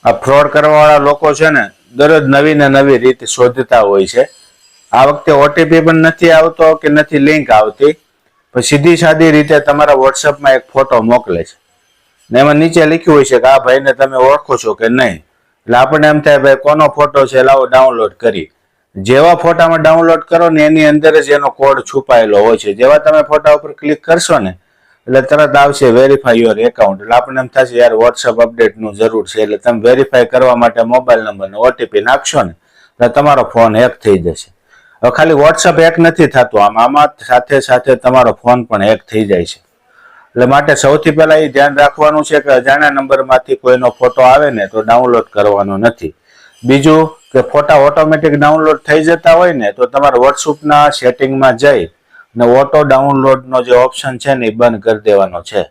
આ ફ્રોડ કરવાવાળા લોકો છે ને દરરોજ નવી ને નવી રીત શોધતા હોય છે. આ વખતે ઓટીપી પણ નથી આવતો કે નથી લિંક આવતી, પણ સીધી સાદી રીતે તમારા વોટ્સઅપમાં એક ફોટો મોકલે છે ને એમાં નીચે લખ્યું હોય છે કે આ ભાઈને તમે ઓળખો છો કે નહીં. એટલે આપણને એમ થાય ભાઈ કોનો ફોટો છે, લાવો ડાઉનલોડ કરી. જેવા ફોટામાં ડાઉનલોડ કરો ને એની અંદર જ એનો કોડ છુપાયેલો હોય છે. જેવા તમે ફોટા ઉપર ક્લિક કરશો ને એટલે તરત આવશે વેરીફાઈ યોર એકાઉન્ટ. એટલે આપણને એમ થશે યાર વોટ્સઅપ અપડેટનું જરૂર છે. એટલે તમે વેરીફાઈ કરવા માટે મોબાઈલ નંબરને ઓટીપી નાખશો ને એટલે તમારો ફોન હેક થઈ જશે. હવે ખાલી વોટ્સઅપ હેક નથી થતું, આમાં સાથે સાથે તમારો ફોન પણ હેક થઈ જાય છે. એટલે માટે સૌથી પહેલા એ ધ્યાન રાખવાનું છે કે અજાણ્યા નંબરમાંથી કોઈનો ફોટો આવે ને તો ડાઉનલોડ કરવાનો નથી. બીજું કે ફોટા ઓટોમેટિક ડાઉનલોડ થઈ જતા હોય ને તો તમારે વોટ્સઅપના સેટિંગમાં જઈ ને ઓટો ડાઉનલોડનો જે ઓપ્શન છે ને એ બંધ કરી દેવાનો છે,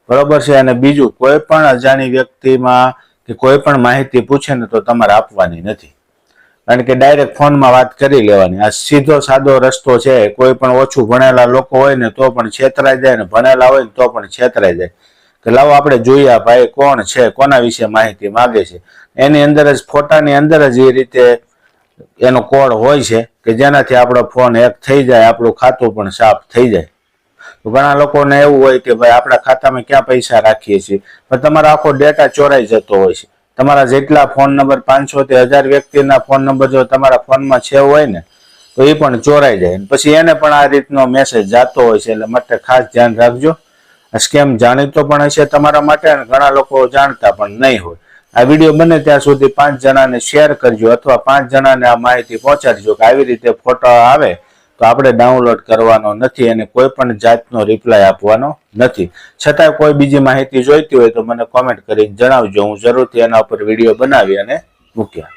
બરોબર છે. અને બીજું કોઈ પણ અજાણી વ્યક્તિમાં કે કોઈ પણ માહિતી પૂછે ને તો તમારે આપવાની નથી, કારણ કે ડાયરેક્ટ ફોનમાં વાત કરી લેવાની. આ સીધો સાદો રસ્તો છે. કોઈ પણ ઓછું ભણેલા લોકો હોય ને તો પણ છેતરાઈ જાય, ને ભણેલા હોય ને તો પણ છેતરાઈ જાય કે લાવો આપણે જોઈએ ભાઈ કોણ છે, કોના વિશે માહિતી માગે છે. એની અંદર જ ફોટાની અંદર જ એ રીતે એનો કોડ હોય છે કે જેનાથી આપણો ફોન હેક થઈ જાય, આપણું ખાતું પણ સાફ થઈ જાય. તો ઘણા લોકોને એવું હોય કે ભાઈ આપણા ખાતામાં ક્યાં પૈસા રાખીએ છીએ, પણ તમારો આખો ડેટા ચોરાઈ જતો હોય છે. તમારા જેટલા ફોન નંબર 500 થી 1000 વ્યક્તિના ફોન નંબર જો તમારા ફોનમાં છે હોય ને તો એ પણ ચોરાઈ જાય, પછી એને પણ આ રીતનો મેસેજ જતો હોય છે. એટલે માટે ખાસ ધ્યાન રાખજો. સ્કેમ જાણીતો પણ હશે તમારા માટે અને ઘણા લોકો જાણતા પણ નહીં હોય. આ વિડીયો બને ત્યાં સુધી 5 જણાને શેર કરજો અથવા 5 જણાને આ માહિતી પહોંચાડજો કે આવી રીતે ફોટો આવે તો આપણે ડાઉનલોડ કરવાનો નથી અને કોઈ પણ જાતનો રિપ્લાય આપવાનો નથી. છતાં કોઈ બીજી માહિતી જોઈતી હોય તો મને કોમેન્ટ કરીને જણાવજો, હું જરૂરથી એના ઉપર વિડીયો બનાવી અને મૂક્યા.